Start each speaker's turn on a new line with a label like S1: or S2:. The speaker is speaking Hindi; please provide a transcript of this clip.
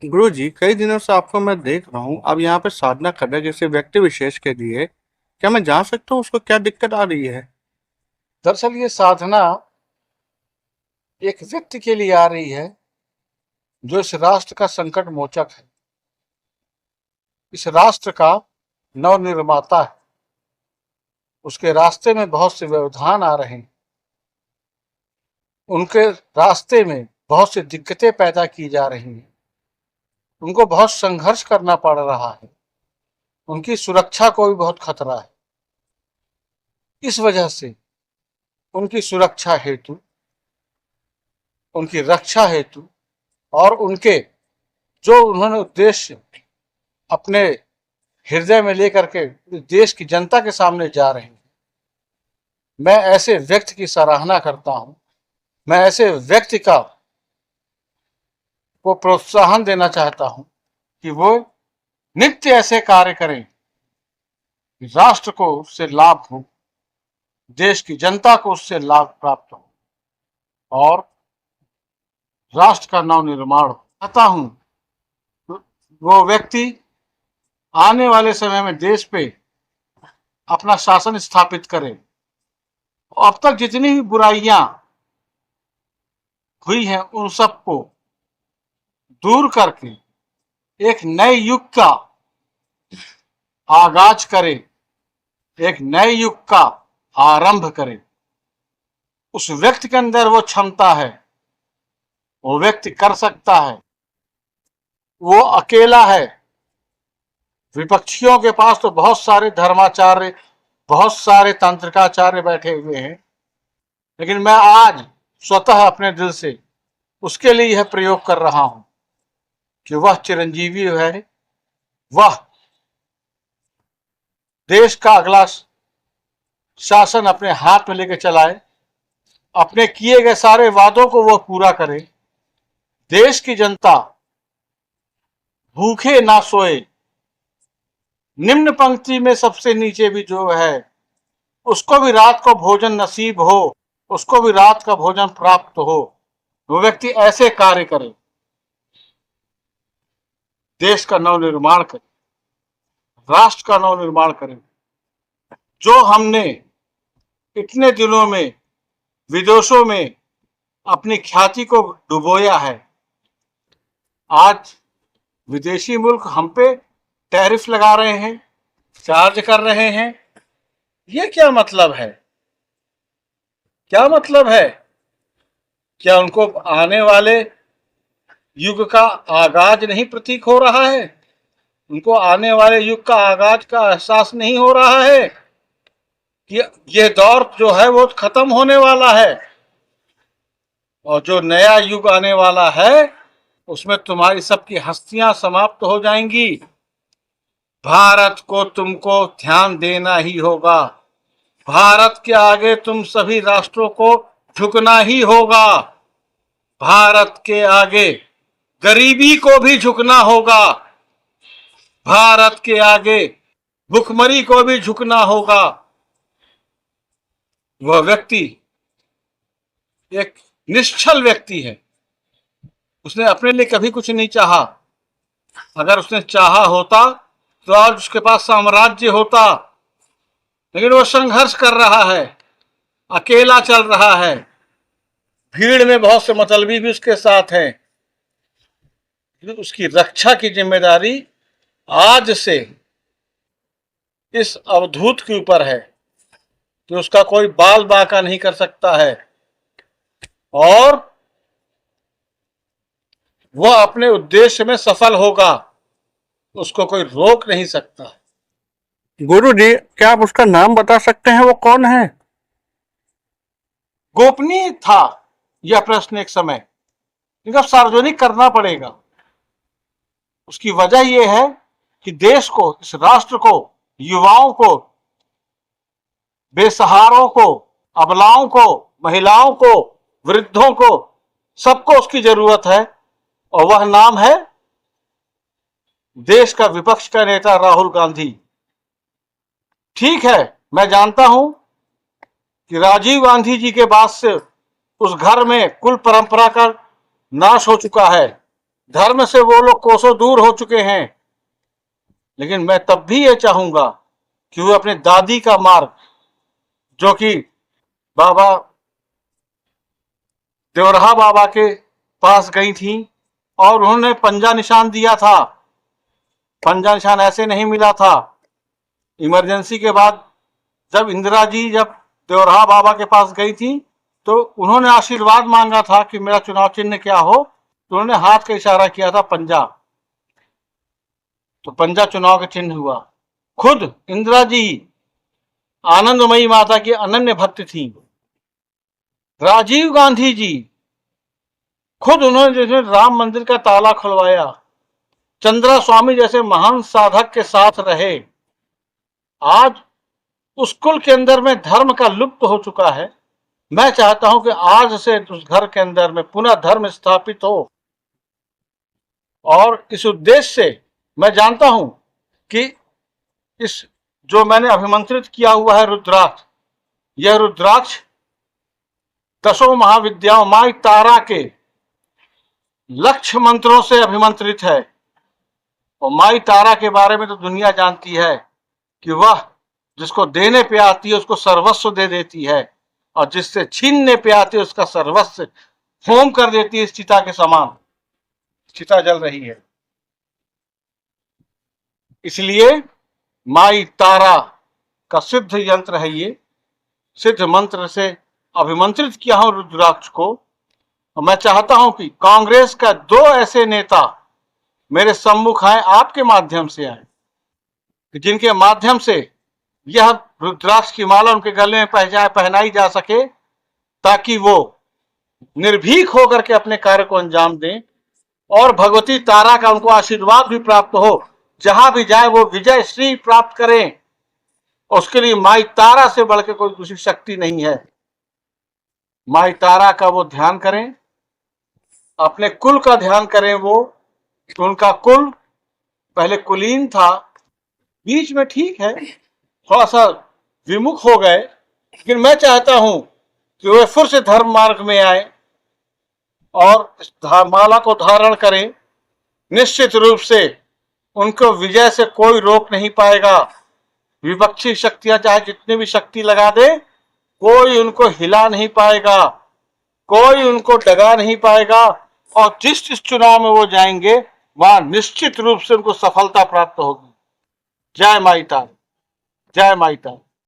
S1: गुरु जी, कई दिनों से आपको मैं देख रहा हूँ। अब यहाँ पे साधना कर रहे किसी व्यक्ति विशेष के लिए। क्या मैं जान सकता हूँ उसको क्या दिक्कत आ रही है?
S2: दरअसल ये साधना एक व्यक्ति के लिए आ रही है जो इस राष्ट्र का संकट मोचक है, इस राष्ट्र का नवनिर्माता है। उसके रास्ते में बहुत से व्यवधान आ रहे हैं, उनके रास्ते में बहुत सी दिक्कतें पैदा की जा रही हैं, उनको बहुत संघर्ष करना पड़ रहा है, उनकी सुरक्षा को भी बहुत खतरा है। इस वजह से उनकी सुरक्षा हेतु, उनकी रक्षा हेतु और उनके जो उन्होंने उद्देश्य अपने हृदय में लेकर के देश की जनता के सामने जा रहे हैं, मैं ऐसे व्यक्ति की सराहना करता हूं। मैं ऐसे व्यक्ति को प्रोत्साहन देना चाहता हूं कि वो नित्य ऐसे कार्य करें, राष्ट्र को उससे लाभ हो, देश की जनता को उससे लाभ प्राप्त हो और राष्ट्र का नवनिर्माण हो। चाहता हूं वो व्यक्ति आने वाले समय में देश पे अपना शासन स्थापित करे। अब तक जितनी भी बुराइयां हुई हैं उन सबको दूर करके एक नए युग का आगाज करे, एक नए युग का आरंभ करे। उस व्यक्ति के अंदर वो क्षमता है, वो व्यक्ति कर सकता है। वो अकेला है। विपक्षियों के पास तो बहुत सारे धर्माचार्य, बहुत सारे तंत्रिकाचार्य बैठे हुए हैं, लेकिन मैं आज स्वतः अपने दिल से उसके लिए यह प्रयोग कर रहा हूं कि वह चिरंजीवी है, वह देश का अगला शासन अपने हाथ में लेकर चलाए, अपने किए गए सारे वादों को वह पूरा करे, देश की जनता भूखे ना सोए, निम्न पंक्ति में सबसे नीचे भी जो है उसको भी रात को भोजन नसीब हो, उसको भी रात का भोजन प्राप्त हो। वो व्यक्ति ऐसे कार्य करे, देश का नवनिर्माण करे, राष्ट्र का नवनिर्माण करे। जो हमने इतने दिनों में विदेशों में अपनी ख्याति को डुबोया है, आज विदेशी मुल्क हम पे टैरिफ लगा रहे हैं, चार्ज कर रहे हैं। ये क्या मतलब है? क्या मतलब है? क्या उनको आने वाले युग का आगाज नहीं प्रतीक हो रहा है? उनको आने वाले युग का आगाज का एहसास नहीं हो रहा है कि ये दौर जो है वो खत्म होने वाला है और जो नया युग आने वाला है उसमें तुम्हारी सबकी हस्तियां समाप्त हो जाएंगी। भारत को तुमको ध्यान देना ही होगा। भारत के आगे तुम सभी राष्ट्रों को झुकना ही होगा। भारत के आगे गरीबी को भी झुकना होगा। भारत के आगे भुखमरी को भी झुकना होगा। वह व्यक्ति एक निश्चल व्यक्ति है। उसने अपने लिए कभी कुछ नहीं चाहा। अगर उसने चाहा होता तो आज उसके पास साम्राज्य होता, लेकिन वो संघर्ष कर रहा है, अकेला चल रहा है। भीड़ में बहुत से मतलबी भी उसके साथ हैं। उसकी रक्षा की जिम्मेदारी आज से इस अवधूत के ऊपर है कि उसका कोई बाल बांका नहीं कर सकता है और वह अपने उद्देश्य में सफल होगा। उसको कोई रोक नहीं सकता।
S1: गुरु जी, क्या आप उसका नाम बता सकते हैं? वो कौन है?
S2: गोपनीय था यह प्रश्न एक समय, लेकिन अब सार्वजनिक करना पड़ेगा। उसकी वजह यह है कि देश को, इस राष्ट्र को, युवाओं को, बेसहारों को, अबलाओं को, महिलाओं को, वृद्धों को, सबको उसकी जरूरत है और वह नाम है देश का विपक्ष का नेता राहुल गांधी। ठीक है, मैं जानता हूं कि राजीव गांधी जी के बाद से उस घर में कुल परंपरा का नाश हो चुका है। धर्म से वो लोग कोसों दूर हो चुके हैं, लेकिन मैं तब भी ये चाहूंगा कि वो अपने दादी का मार्ग, जो कि बाबा देवरहा बाबा के पास गई थी और उन्होंने पंजा निशान दिया था, पंजा निशान ऐसे नहीं मिला था। इमरजेंसी के बाद जब इंदिरा जी जब देवरहा बाबा के पास गई थी तो उन्होंने आशीर्वाद मांगा था कि मेरा चुनाव चिन्ह क्या हो, तो उन्होंने हाथ का इशारा किया था पंजा, तो पंजा चुनाव का चिन्ह हुआ। खुद इंदिरा जी आनंदमयी माता की अनन्य भक्त थी। राजीव गांधी जी खुद उन्होंने जैसे राम मंदिर का ताला खुलवाया, चंद्रा स्वामी जैसे महान साधक के साथ रहे। आज उस कुल के अंदर में धर्म का लुप्त हो चुका है। मैं चाहता हूं कि आज से उस घर के अंदर में पुनः धर्म स्थापित हो, और इस उद्देश्य से मैं जानता हूं कि इस जो मैंने अभिमंत्रित किया हुआ है रुद्राक्ष, यह रुद्राक्ष 10 महाविद्याओं माई तारा के लक्ष्य मंत्रों से अभिमंत्रित है। और माई तारा के बारे में तो दुनिया जानती है कि वह जिसको देने पे आती है उसको सर्वस्व दे देती है, और जिससे छीनने पे आती है उसका सर्वस्व होम कर देती है। इस चिता के समान चिता जल रही है, इसलिए माई तारा का सिद्ध यंत्र है ये, सिद्ध मंत्र से अभिमंत्रित किया हूं रुद्राक्ष को। और मैं चाहता हूं कि कांग्रेस का 2 ऐसे नेता मेरे सम्मुख आए, आपके माध्यम से आए, जिनके माध्यम से यह रुद्राक्ष की माला उनके गले में पहनाई जा सके, ताकि वो निर्भीक होकर के अपने कार्य को अंजाम दें और भगवती तारा का उनको आशीर्वाद भी प्राप्त हो। जहां भी जाए वो विजय श्री प्राप्त करें, उसके लिए माई तारा से बढ़कर कोई दूसरी शक्ति नहीं है। माई तारा का वो ध्यान करें, अपने कुल का ध्यान करें। वो उनका कुल पहले कुलीन था, बीच में ठीक है थोड़ा सा विमुख हो गए, लेकिन मैं चाहता हूं कि वे फिर से धर्म मार्ग में आए और इस माला को धारण करें। निश्चित रूप से उनको विजय से कोई रोक नहीं पाएगा। विपक्षी शक्तियां चाहे जितनी भी शक्ति लगा दे, कोई उनको हिला नहीं पाएगा, कोई उनको डगा नहीं पाएगा। और जिस चुनाव में वो जाएंगे वहां निश्चित रूप से उनको सफलता प्राप्त होगी। जय माई तारा, जय माई तारा।